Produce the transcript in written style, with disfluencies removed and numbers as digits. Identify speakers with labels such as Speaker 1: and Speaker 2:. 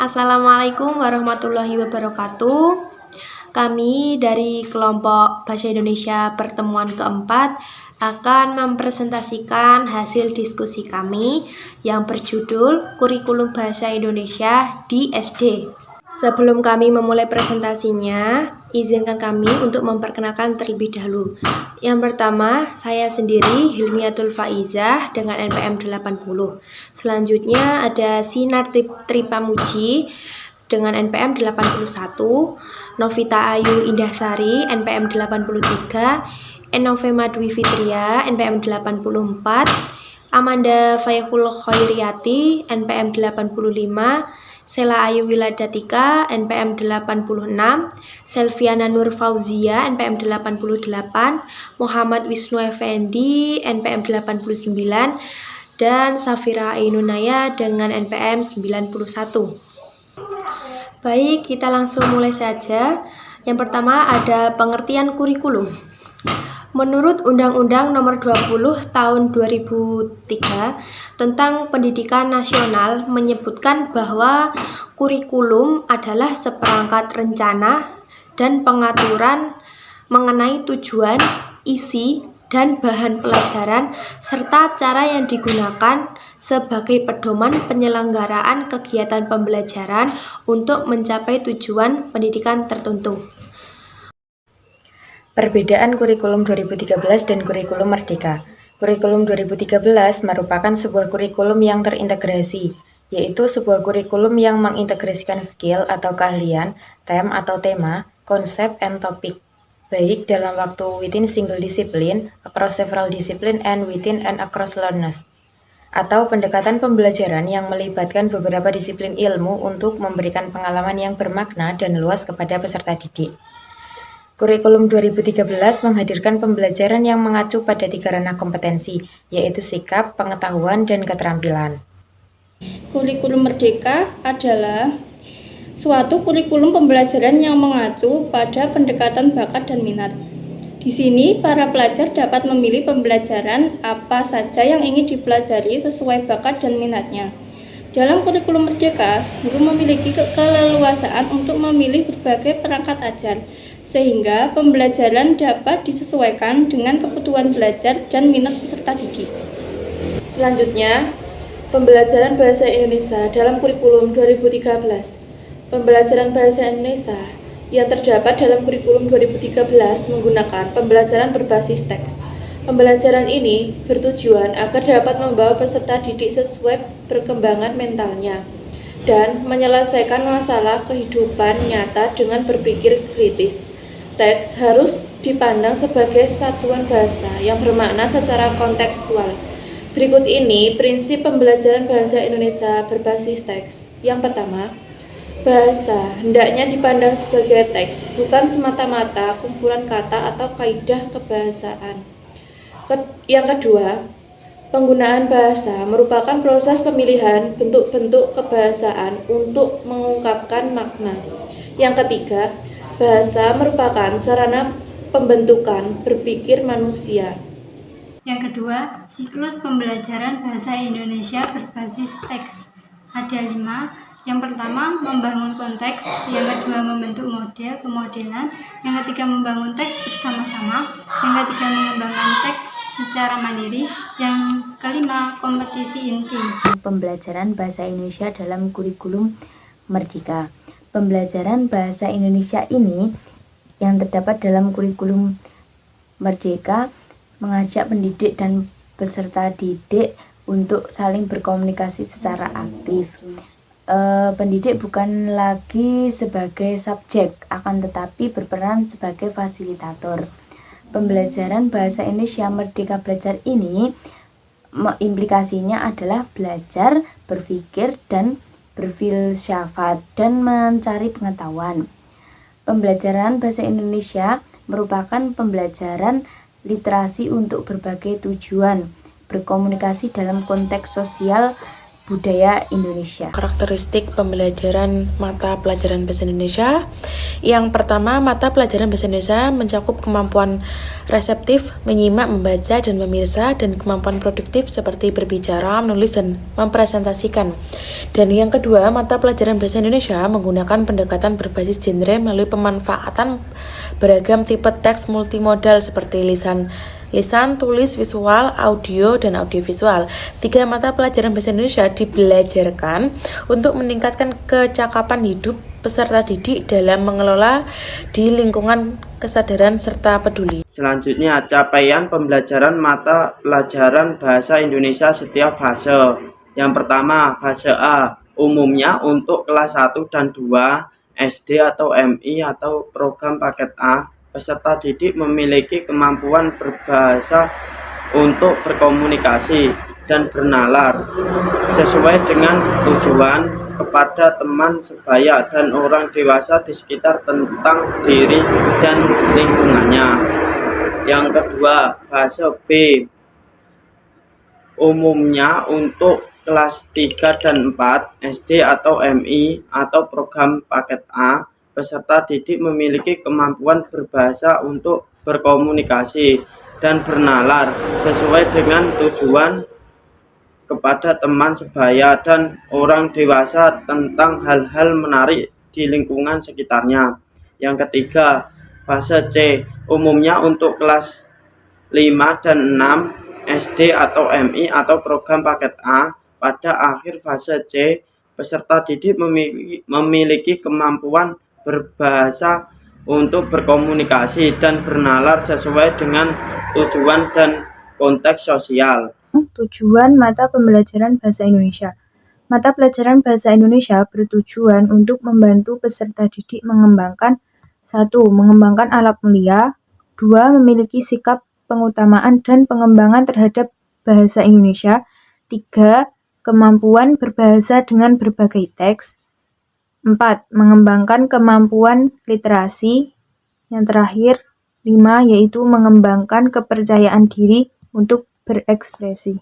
Speaker 1: Assalamualaikum warahmatullahi wabarakatuh. Kami dari kelompok Bahasa Indonesia pertemuan keempat akan mempresentasikan hasil diskusi kami yang berjudul Kurikulum Bahasa Indonesia di SD. Sebelum kami memulai presentasinya, izinkan kami untuk memperkenalkan terlebih dahulu. Yang pertama, saya sendiri Hilmiatul Faizah dengan NPM 80. Selanjutnya ada Sinar Tripamuji dengan NPM 81, Novita Ayu Indahsari NPM 83, Enovema Dwi Fitria NPM 84, Amanda Fayhul Khairiyati NPM 85, Sela Ayu Wiladatika NPM 86, Selviana Nur Fauzia NPM 88, Muhammad Wisnu Effendi NPM 89, dan Safira Ainunaya dengan NPM 91. Baik, kita langsung mulai saja. Yang pertama ada pengertian kurikulum. Menurut Undang-Undang Nomor 20 Tahun 2003 tentang Pendidikan Nasional menyebutkan bahwa kurikulum adalah seperangkat rencana dan pengaturan mengenai tujuan, isi, dan bahan pelajaran serta cara yang digunakan sebagai pedoman penyelenggaraan kegiatan pembelajaran untuk mencapai tujuan pendidikan tertentu.
Speaker 2: Perbedaan kurikulum 2013 dan kurikulum Merdeka. Kurikulum 2013 merupakan sebuah kurikulum yang terintegrasi, yaitu sebuah kurikulum yang mengintegrasikan skill atau keahlian, tem atau tema, konsep, and topik, baik dalam waktu within single discipline, across several discipline, and within and across learners, atau pendekatan pembelajaran yang melibatkan beberapa disiplin ilmu untuk memberikan pengalaman yang bermakna dan luas kepada peserta didik. Kurikulum 2013 menghadirkan pembelajaran yang mengacu pada 3 ranah kompetensi, yaitu sikap, pengetahuan, dan keterampilan.
Speaker 3: Kurikulum Merdeka adalah suatu kurikulum pembelajaran yang mengacu pada pendekatan bakat dan minat. Di sini, para pelajar dapat memilih pembelajaran apa saja yang ingin dipelajari sesuai bakat dan minatnya. Dalam kurikulum Merdeka, guru memiliki keleluasaan untuk memilih berbagai perangkat ajar, sehingga pembelajaran dapat disesuaikan dengan kebutuhan belajar dan minat peserta didik. Selanjutnya, pembelajaran bahasa Indonesia dalam kurikulum 2013. Pembelajaran bahasa Indonesia yang terdapat dalam kurikulum 2013 menggunakan pembelajaran berbasis teks. Pembelajaran ini bertujuan agar dapat membawa peserta didik sesuai perkembangan mentalnya dan menyelesaikan masalah kehidupan nyata dengan berpikir kritis. Teks harus dipandang sebagai satuan bahasa yang bermakna secara kontekstual. Berikut ini prinsip pembelajaran bahasa Indonesia berbasis teks. Yang pertama, bahasa hendaknya dipandang sebagai teks, bukan semata-mata kumpulan kata atau kaidah kebahasaan. Yang kedua, penggunaan bahasa merupakan proses pemilihan bentuk-bentuk kebahasaan untuk mengungkapkan makna. Yang ketiga, bahasa merupakan sarana pembentukan berpikir manusia.
Speaker 4: Yang kedua, siklus pembelajaran bahasa Indonesia berbasis teks. Ada 5. Yang pertama, membangun konteks. Yang kedua, membentuk model, pemodelan. Yang ketiga, membangun teks bersama-sama. Yang ketiga, mengembangkan teks secara mandiri. Yang kelima, kompetisi inti.
Speaker 2: Pembelajaran bahasa Indonesia dalam kurikulum Merdeka. Pembelajaran bahasa Indonesia ini yang terdapat dalam kurikulum Merdeka mengajak pendidik dan peserta didik untuk saling berkomunikasi secara aktif. Pendidik bukan lagi sebagai subjek, akan tetapi berperan sebagai fasilitator. Pembelajaran bahasa Indonesia Merdeka Belajar ini implikasinya adalah belajar, berpikir, dan berfilsafat dan mencari pengetahuan. Pembelajaran bahasa Indonesia merupakan pembelajaran literasi untuk berbagai tujuan, berkomunikasi dalam konteks sosial budaya Indonesia.
Speaker 5: Karakteristik pembelajaran mata pelajaran bahasa Indonesia. Yang pertama, mata pelajaran bahasa Indonesia mencakup kemampuan reseptif, menyimak, membaca, dan memirsa, dan kemampuan produktif seperti berbicara, menulis, dan mempresentasikan. Dan yang kedua, mata pelajaran bahasa Indonesia menggunakan pendekatan berbasis genre melalui pemanfaatan beragam tipe teks multimodal seperti lisan, tulis, visual, audio, dan audiovisual. 3 mata pelajaran bahasa Indonesia dibelajarkan untuk meningkatkan kecakapan hidup peserta didik dalam mengelola di lingkungan kesadaran serta peduli.
Speaker 6: Selanjutnya, capaian pembelajaran mata pelajaran bahasa Indonesia setiap fase. Yang pertama, fase A, umumnya untuk kelas 1 dan 2, SD atau MI atau program paket A. Peserta didik memiliki kemampuan berbahasa untuk berkomunikasi dan bernalar sesuai dengan tujuan kepada teman sebaya dan orang dewasa di sekitar tentang diri dan lingkungannya. Yang kedua, fase B, umumnya untuk kelas 3 dan 4, SD atau MI atau program paket A. Peserta didik memiliki kemampuan berbahasa untuk berkomunikasi dan bernalar sesuai dengan tujuan kepada teman sebaya dan orang dewasa tentang hal-hal menarik di lingkungan sekitarnya. Yang ketiga, fase C, umumnya untuk kelas 5 dan 6, SD atau MI atau program paket A. Pada akhir fase C, peserta didik memiliki kemampuan berbahasa untuk berkomunikasi dan bernalar sesuai dengan tujuan dan konteks sosial.
Speaker 7: Tujuan mata pembelajaran bahasa Indonesia. Mata pelajaran bahasa Indonesia bertujuan untuk membantu peserta didik mengembangkan 1. Mengembangkan alat mulia, 2. Memiliki sikap pengutamaan dan pengembangan terhadap bahasa Indonesia, 3. Kemampuan berbahasa dengan berbagai teks, 4. Mengembangkan kemampuan literasi, yang terakhir 5. Yaitu mengembangkan kepercayaan diri untuk berekspresi.